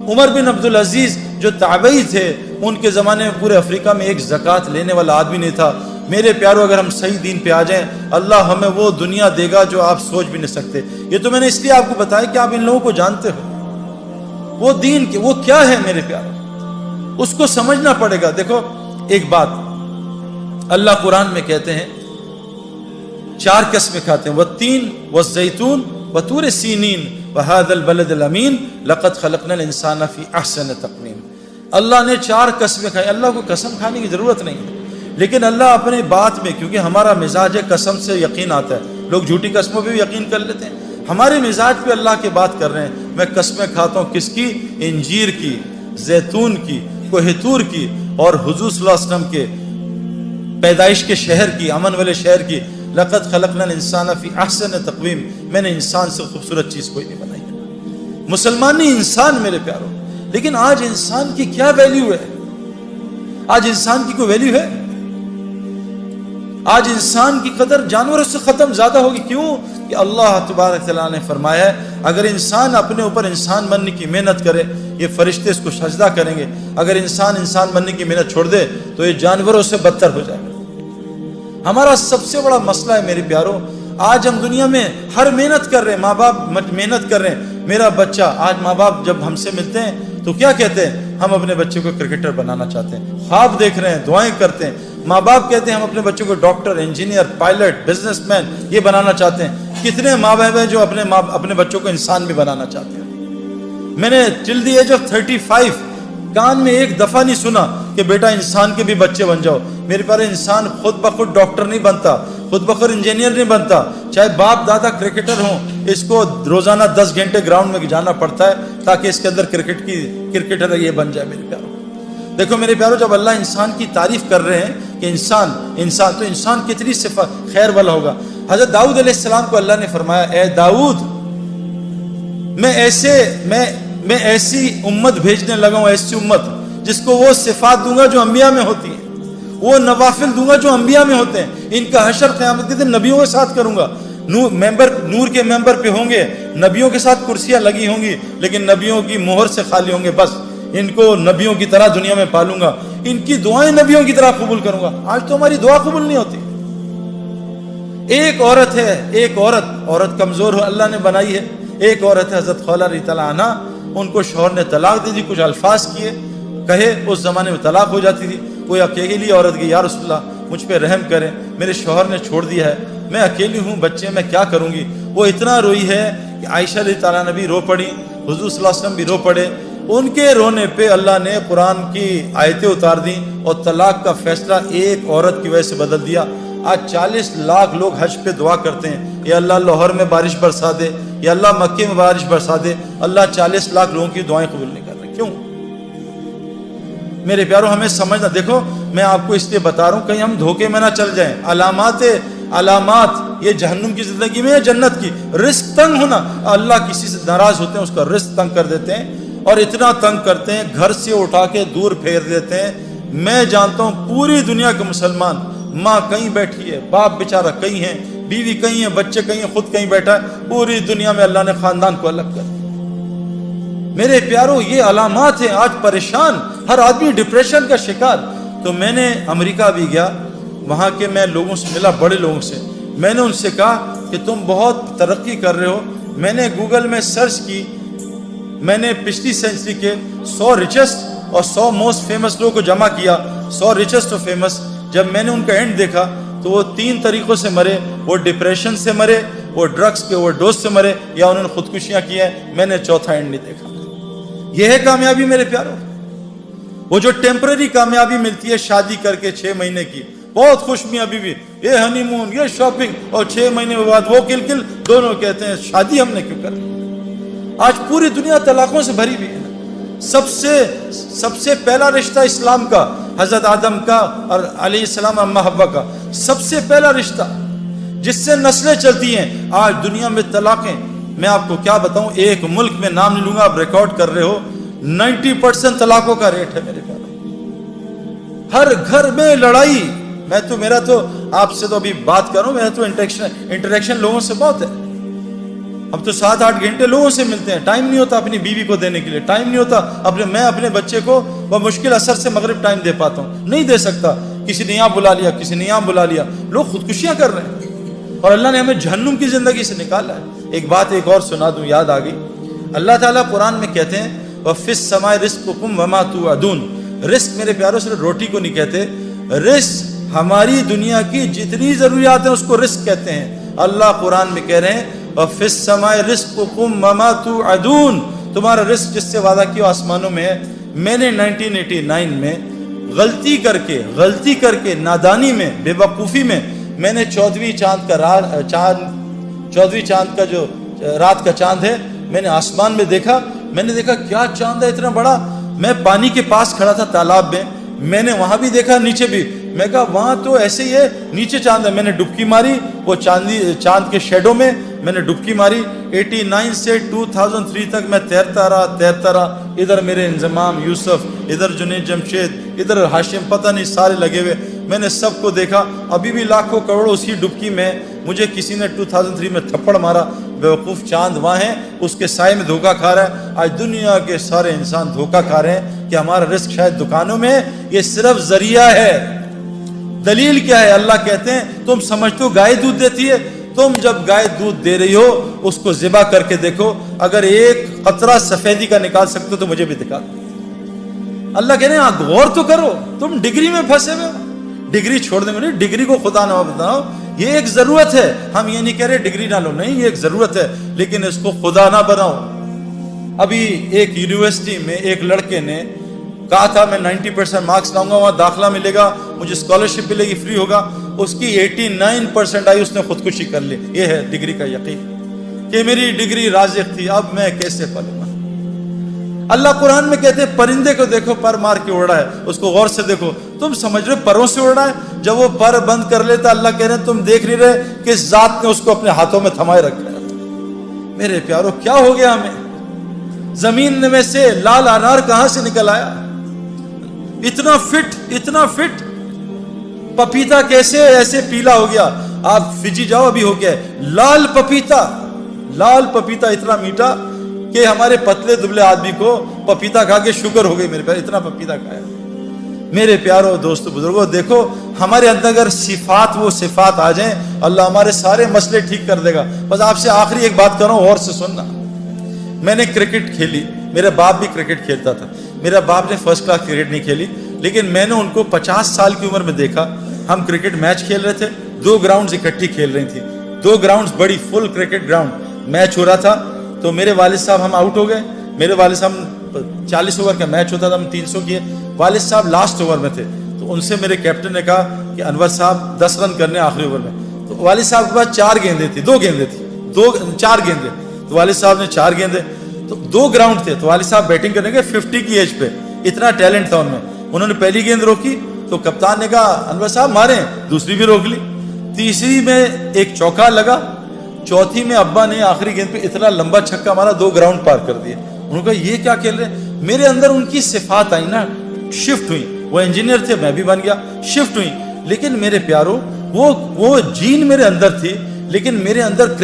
عمر بن عبدالعزیز جو تابعی تھے، ان کے زمانے میں پورے افریقہ میں ایک زکوٰۃ لینے والا آدمی نہیں تھا۔ میرے پیارو، اگر ہم صحیح دین پہ آ جائیں، اللہ ہمیں وہ دنیا دے گا جو آپ سوچ بھی نہیں سکتے۔ یہ تو میں نے اس لیے آپ کو بتایا کہ آپ ان لوگوں کو جانتے ہو، وہ دین وہ کیا ہے میرے پیارو، اس کو سمجھنا پڑے گا۔ دیکھو ایک بات اللہ قرآن میں کہتے ہیں، 4 قسمیں کھاتے ہیں، والتین والزیتون وطور سینین وہذا البلد الامین لقد خلقنا الانسان فی احسن تقویم۔ اللہ نے 4 قسمیں کھائی۔ اللہ کو قسم کھانے کی ضرورت نہیں ہے، لیکن اللہ اپنے بات میں، کیونکہ ہمارا مزاج ہے قسم سے یقین آتا ہے، لوگ جھوٹی قسموں پہ بھی یقین کر لیتے ہیں، ہمارے مزاج پہ اللہ کی بات کر رہے ہیں۔ میں قسمیں کھاتا ہوں، کس کی؟ انجیر کی، زیتون کی، کوہ طور کی، اور حضور صلی اللہ علیہ وسلم کے پیدائش کے شہر کی، امن والے شہر کی۔ لقد خلقنا الانسان فی احسن تقویم، میں نے انسان سے خوبصورت چیز کوئی نہیں بنائی۔ مسلمان نہیں، انسان میرے پیارو۔ لیکن آج انسان کی کیا ویلیو ہے؟ آج انسان کی کوئی ویلیو ہے؟ آج انسان کی قدر جانوروں سے ختم زیادہ ہوگی۔ کیوں؟ کہ اللہ تبارک تعالیٰ نے فرمایا ہے اگر انسان اپنے اوپر انسان بننے کی محنت کرے، یہ فرشتے اس کو سجدہ کریں گے۔ اگر انسان بننے کی محنت چھوڑ دے تو یہ جانوروں سے بدتر ہو جائے گا۔ ہمارا سب سے بڑا مسئلہ ہے میرے پیارو، آج ہم دنیا میں ہر محنت کر رہے ہیں، ماں باپ محنت کر رہے ہیں۔ میرا بچہ، آج ماں باپ جب ہم سے ملتے ہیں تو کیا کہتے ہیں؟ ہم اپنے بچے کو کرکٹر بنانا چاہتے ہیں، خواب دیکھ رہے ہیں، دعائیں کرتے ہیں۔ ماں باپ کہتے ہیں ہم اپنے بچوں کو doctor, engineer, pilot, business man یہ بنانا چاہتے ہیں۔ کتنے ماں باپ ہیں جو اپنے بچوں کو انسان بھی بنانا چاہتے ہیں۔ میں نے ٹل دی ایج آف 35 کان میں ایک دفعہ نہیں سنا کہ بیٹا انسان کے بھی بچے بن جاؤ۔ میرے پاس انسان خود بخود ڈاکٹر نہیں بنتا، خود بخود انجینئر نہیں بنتا، چاہے باپ دادا کرکٹر ہوں، اس کو روزانہ 10 گھنٹے گراؤنڈ میں جانا پڑتا ہے تاکہ اس کے اندر کرکٹر یہ بن جائے میرے پیارو۔ دیکھو میرے پیارو، جب اللہ انسان کی تعریف کر رہے ہیں کہ انسان تو انسان کتنی صفت خیر والا ہوگا۔ حضرت داؤد علیہ السلام کو اللہ نے فرمایا، اے داؤد، میں ایسی امت بھیجنے لگا ہوں، ایسی امت جس کو وہ صفات دوں گا جو انبیاء میں ہوتی ہیں، وہ نوافل دوں گا جو انبیاء میں ہوتے ہیں۔ ان کا حشر قیامت کے دن نبیوں کے ساتھ کروں گا۔ نور کے ممبر پہ ہوں گے، نبیوں کے ساتھ کرسیاں لگی ہوں گی، لیکن نبیوں کی مہر سے خالی ہوں گے۔ بس ان کو نبیوں کی طرح دنیا میں پالوں گا، ان کی دعائیں نبیوں کی طرح قبول کروں گا۔ آج تو ہماری دعا قبول نہیں ہوتی۔ ایک عورت ہے، ایک عورت کمزور ہو اللہ نے بنائی ہے، ایک عورت ہے حضرت خولہ رضی اللہ عنہا، ان کو شوہر نے طلاق دے دی، کچھ الفاظ کیے کہے، اس زمانے میں طلاق ہو جاتی تھی۔ کوئی اکیلی عورت گئی، یا رسول اللہ مجھ پہ رحم کریں، میرے شوہر نے چھوڑ دیا ہے، میں اکیلی ہوں، بچے، میں کیا کروں گی؟ وہ اتنا روئی ہے کہ عائشہ رضی اللہ عنہا بھی رو پڑی، حضور صلی اللہ علیہ وسلم بھی رو پڑے۔ ان کے رونے پہ اللہ نے قرآن کی آیتیں اتار دیں اور طلاق کا فیصلہ ایک عورت کی وجہ سے بدل دیا۔ آج 40 لاکھ لوگ حج پہ دعا کرتے ہیں، یا اللہ لاہور میں بارش برسا دے، یا اللہ مکے میں بارش برسا دے۔ اللہ 40 لاکھ لوگوں کی دعائیں قبول نہیں کر رہے۔ کیوں؟ میرے پیارو ہمیں سمجھنا، دیکھو میں آپ کو اس لیے بتا رہا ہوں کہیں ہم دھوکے میں نہ چل جائیں۔ علامات یہ جہنم کی زندگی میں ہے، جنت کی۔ رزق تنگ ہونا، اللہ کسی سے ناراض ہوتے ہیں، اس کا رزق تنگ کر دیتے ہیں، اور اتنا تنگ کرتے ہیں گھر سے اٹھا کے دور پھیر دیتے ہیں۔ میں جانتا ہوں پوری دنیا کے مسلمان، ماں کہیں بیٹھی ہے، باپ بیچارہ کہیں ہیں، بیوی کہیں ہے، بچے کہیں ہیں، خود کہیں بیٹھا ہے، پوری دنیا میں اللہ نے خاندان کو الگ کر دیا۔ میرے پیارو یہ علامات ہیں، آج پریشان، ہر آدمی ڈپریشن کا شکار۔ تو میں نے امریکہ بھی گیا، وہاں کے میں لوگوں سے ملا، بڑے لوگوں سے، میں نے ان سے کہا کہ تم بہت ترقی کر رہے ہو۔ میں نے گوگل میں سرچ کی، میں نے پچھلی سینچری کے 100 ریچسٹ اور 100 موسٹ فیمس لوگوں کو جمع کیا، 100 ریچسٹ اور فیمس۔ جب میں نے ان کا اینڈ دیکھا تو وہ 3 طریقوں سے مرے، وہ ڈپریشن سے مرے، وہ ڈرگس کے اوور ڈوز سے مرے، یا انہوں نے خودکشیاں کی ہیں۔ میں نے چوتھا اینڈ نہیں دیکھا۔ یہ ہے کامیابی میرے پیارو، وہ جو ٹیمپرری کامیابی ملتی ہے شادی کر کے 6 مہینے کی، بہت خوش میاں بیوی، یہ ہنی مون، یہ شاپنگ، اور 6 مہینے کے بعد وہ کل دونوں کہتے ہیں شادی ہم نے کیوں کر لی۔ آج پوری دنیا طلاقوں سے بھری ہوئی ہے۔ سب سے پہلا رشتہ اسلام کا حضرت آدم کا اور علیہ السلام اماں حوا کا سب سے پہلا رشتہ جس سے نسلیں چلتی ہیں۔ آج دنیا میں طلاقیں، میں آپ کو کیا بتاؤں، ایک ملک میں نام نہیں لوں گا، آپ ریکارڈ کر رہے ہو، 90% طلاقوں کا ریٹ ہے میرے پیارے۔ ہر گھر میں لڑائی۔ میرا تو آپ سے تو ابھی بات کروں، میرا تو انٹریکشن لوگوں سے بہت ہے۔ اب تو 7-8 گھنٹے لوگوں سے ملتے ہیں، ٹائم نہیں ہوتا اپنی بیوی کو دینے کے لیے، ٹائم نہیں ہوتا میں اپنے بچے کو بمشکل عصر سے مغرب ٹائم دے پاتا ہوں، نہیں دے سکتا، کسی نے یہاں بلا لیا، کسی نے یہاں بلا لیا، لوگ خودکشیاں کر رہے ہیں، اور اللہ نے ہمیں جہنم کی زندگی سے نکالا ہے۔ ایک بات ایک اور سنا دوں، یاد آ گئی، اللہ تعالیٰ قرآن میں کہتے ہیں وَفِي السَّمَاءِ رِزْقُكُمْ وَمَا تُوعَدُونَ، رزق میرے پیاروں صرف روٹی کو نہیں کہتے، رزق ہماری دنیا کی جتنی ضروریات ہیں اس کو رزق کہتے ہیں۔ اللہ قرآن میں کہہ رہے ہیں وَفِي السَّمَاءِ رِزْقُكُمْ وَمَا تُوعَدُونَ، تمہارا رزق جس سے وعدہ کیا آسمانوں میں ہے۔ میں نے 1989 میں غلطی کر کے نادانی میں، بے وقوفی میں نے 14ویں چاند کا جو رات کا چاند ہے میں نے آسمان میں دیکھا، میں نے دیکھا کیا چاند ہے اتنا بڑا، میں پانی کے پاس کھڑا تھا تالاب میں نے وہاں بھی دیکھا، نیچے بھی، میں کہا وہاں تو ایسے ہی ہے، نیچے چاند ہے، میں نے ڈبکی ماری وہ چاند کے شیڈو میں نے ڈبکی ماری۔ 89 سے 2003 تک میں تیرتا رہا، ادھر میرے انضمام یوسف، ادھر جنید جمشید، ادھر ہاشم، پتہ نہیں سارے لگے ہوئے، میں نے سب کو دیکھا، ابھی بھی لاکھوں کروڑوں اسی ڈبکی میں، مجھے کسی نے 2003 میں تھپڑ مارا، بیوقوف چاند وہاں ہے، اس کے سائے میں دھوکہ کھا رہا ہے۔ آج دنیا کے سارے انسان دھوکہ کھا رہے ہیں کہ ہمارا رزق شاید دکانوں میں ہے، یہ صرف ذریعہ ہے۔ دلیل کیا ہے؟ اللہ کہتے ہیں تم سمجھتے ہو گائے دودھ دیتی ہے، تم جب گائے دودھ دے رہی ہو اس کو ذبح کر کے دیکھو، اگر ایک قطرہ سفیدی کا نکال سکتے ہو تو مجھے بھی دکھا دو۔ اللہ کہہ رہے ہیں غور تو کرو، تم ڈگری میں پھنسے ہوئے ہو، ڈگری چھوڑ دیں گے، ڈگری کو خدا نہ بتاؤ، یہ ایک ضرورت ہے، ہم یہ نہیں کہہ رہے ڈگری نہ لو، نہیں، یہ ایک ضرورت ہے، لیکن اس کو خدا نہ بناؤ۔ ابھی ایک یونیورسٹی میں ایک لڑکے نے کہا تھا میں 90% مارکس لاؤں گا، وہاں داخلہ ملے گا، مجھے اسکالرشپ ملے گی، فری ہوگا، اس کی 89% آئی، اس نے خودکشی کر لی۔ یہ ہے ڈگری کا یقین کہ میری ڈگری رازق تھی، اب میں کیسے پلوں گا۔ اللہ قرآن میں کہتے ہیں پرندے کو دیکھو پر مار کے اڑ رہا ہے، اس کو غور سے دیکھو، تم سمجھ رہے پروں سے اڑ رہا ہے؟ جب وہ پر بند کر لیتا اللہ کہہ رہے ہیں تم دیکھ نہیں رہے کہ اس ذات نے اس کو اپنے ہاتھوں میں تھمائے رکھا ہے۔ میرے پیارو کیا ہو گیا ہمیں؟ زمین میں سے لال انار کہاں سے نکل آیا؟ اتنا فٹ پپیتا کیسے ایسے پیلا ہو گیا؟ آپ فجی جاؤ، ابھی ہو گیا ہے لال پپیتا اتنا میٹھا کہ ہمارے پتلے دبلے آدمی کو پپیتا کھا کے شوگر ہو گئی، میرے پیار اتنا پپیتا کھایا۔ میرے پیارو دوستو بزرگوں، دیکھو ہمارے اندر اگر وہ صفات آ جائیں، اللہ ہمارے سارے مسئلے ٹھیک کر دے گا۔ بس آپ سے آخری ایک بات کر رہا ہوں، اور سے سننا، میں نے کرکٹ کھیلی، میرا باپ بھی کرکٹ کھیلتا تھا، میرا باپ نے فرسٹ کلاس کرکٹ نہیں کھیلی، لیکن میں نے ان کو 50 سال کی عمر میں دیکھا، ہم کرکٹ میچ کھیل رہے تھے، 2 گراؤنڈز اکٹھی کھیل رہی تھی، 2 گراؤنڈز بڑی فل کرکٹ گراؤنڈ، میچ ہو رہا تھا، تو میرے والد صاحب ہم آؤٹ ہو گئے، میرے والد صاحب 40 اوور کا میچ ہوتا تھا، ہم 300 کیے، والد صاحب لاسٹ اوور میں تھے، تو ان سے میرے کیپٹن نے کہا کہ انور صاحب 10 رن کرنے آخری اوور میں، تو والد صاحب کے پاس 4 گیندیں تھی، 4 گیندیں، تو والد صاحب نے 4 گیندیں، تو 2 گراؤنڈ تھے، تو والد صاحب بیٹنگ کرنے کے 50 کی ایج پہ، اتنا ٹیلنٹ تھا ان میں، انہوں نے پہلی گیند روکی تو کپتان نے کہا انور صاحب ماریں، دوسری بھی روک لی، تیسری میں ایک چوکا لگا، چوتھی میں ابا نے آخری گیند پہ اتنا لمبا چھکا مارا 2 گراؤنڈ پار کر دیے۔ انہوں نے کہا یہ کیا کھیل رہے ہیں؟ میرے اندر ان کی صفات آئی نا، شفٹ ہوئی، وہ انجینئر تھے میں بھی بن گیا، شفٹ ہوئی، لیکن میرے پیارو وہ جین میرے اندر تھی، لیکن میرے اندر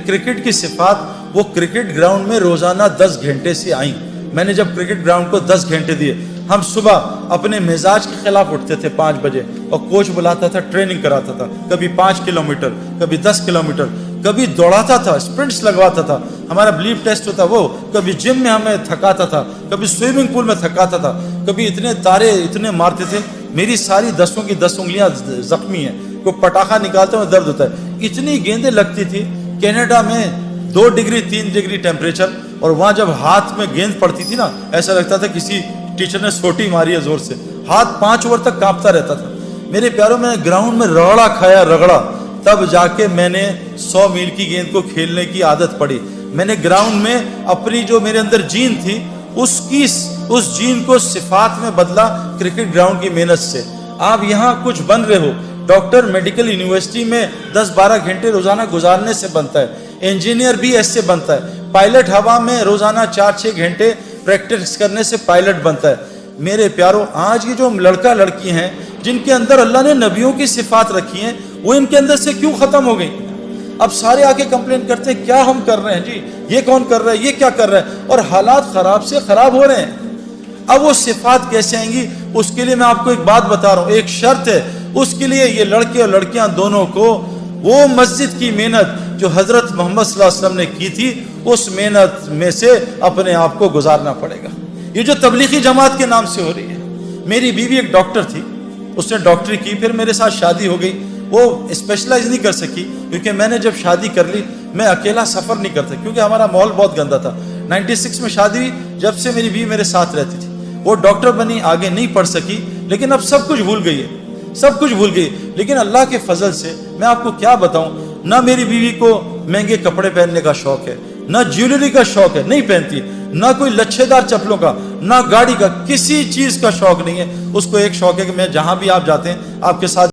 کرکٹ کی صفات وہ کرکٹ گراؤنڈ میں روزانہ 10 گھنٹے سے آئیں۔ میں نے جب کرکٹ گراؤنڈ کو 10 گھنٹے دیے، ہم صبح اپنے مزاج کے خلاف اٹھتے تھے 5 بجے، اور کوچ بلاتا تھا، ٹریننگ کراتا تھا، کبھی 5 کلومیٹر، کبھی 10 کلومیٹر، کبھی دوڑاتا تھا، اسپرنٹس لگواتا تھا، ہمارا بلیپ ٹیسٹ ہوتا وہ، کبھی جم میں ہمیں تھکاتا تھا، کبھی سوئمنگ پول میں تھکاتا تھا، کبھی اتنے تارے اتنے مارتے تھے، میری ساری 10 کی 10 انگلیاں زخمی ہیں، کوئی پٹاخہ نکالتا ہے درد ہوتا ہے، اتنی گیندیں لگتی تھی۔ کینیڈا میں 2 ڈگری 3 ڈگری ٹیمپریچر، اور وہاں جب ہاتھ میں گیند پڑتی تھی نا، ایسا لگتا تھا کسی ٹیچر نے سوٹی ماری ہے زور سے، ہاتھ 5 اوور تک کانپتا رہتا تھا۔ میرے پیاروں، میں گراؤنڈ میں رگڑا، تب جا کے میں نے 100 میل کی گیند کو کھیلنے کی عادت پڑی۔ میں نے گراؤنڈ میں اپنی جو میرے اندر جین تھی، اس جین کو صفات میں بدلا کرکٹ گراؤنڈ کی محنت سے۔ آپ یہاں کچھ بن رہے ہو، ڈاکٹر میڈیکل یونیورسٹی میں 10-12 گھنٹے روزانہ گزارنے سے بنتا ہے، انجینئر بھی ایسے بنتا ہے، پائلٹ ہوا میں روزانہ 4-6 گھنٹے پریکٹس کرنے سے پائلٹ بنتا ہے۔ میرے پیارو، آج کی جو لڑکا لڑکی ہیں جن کے اندر اللہ نے نبیوں کی صفات رکھی ہیں، وہ ان کے اندر سے کیوں ختم ہو گئی؟ اب سارے آ کے کمپلین کرتے ہیں کیا ہم کر رہے ہیں جی, یہ کون کر رہا ہے, یہ کیا کر رہا ہے, اور حالات خراب سے خراب ہو رہے ہیں. اب وہ صفات کیسے آئیں گی, اس کے لیے میں آپ کو ایک بات بتا رہا ہوں, ایک شرط ہے. اس کے لیے یہ لڑکے اور لڑکیاں دونوں کو وہ مسجد کی محنت جو حضرت محمد صلی اللہ علیہ وسلم نے کی تھی, اس محنت میں سے اپنے آپ کو گزارنا پڑے گا. یہ جو تبلیغی جماعت کے نام سے ہو رہی ہے. میری بیوی ایک ڈاکٹر تھی, اس نے ڈاکٹری کی, پھر میرے ساتھ شادی ہو گئی. وہ اسپیشلائز نہیں کر سکی کیونکہ میں نے جب شادی کر لی میں اکیلا سفر نہیں کرتا, کیونکہ ہمارا ماحول بہت گندا تھا. 96 میں شادی ہوئی, جب سے میری بیوی میرے ساتھ رہتی تھی. وہ ڈاکٹر بنی, آگے نہیں پڑھ سکی, لیکن اب سب کچھ بھول گئی ہے, سب کچھ بھول گئی. لیکن اللہ کے فضل سے میں آپ کو کیا بتاؤں, نہ میری بیوی کو مہنگے کپڑے پہننے کا شوق ہے, نہ جیولری کا شوق ہے, نہیں پہنتی, نہ کوئی لچھے دار چپلوں کا, نہ گاڑی کا, کسی چیز کا شوق نہیں ہے. اس کو ایک شوق ہے کہ میں جہاں بھی آپ جاتے ہیں آپ کے ساتھ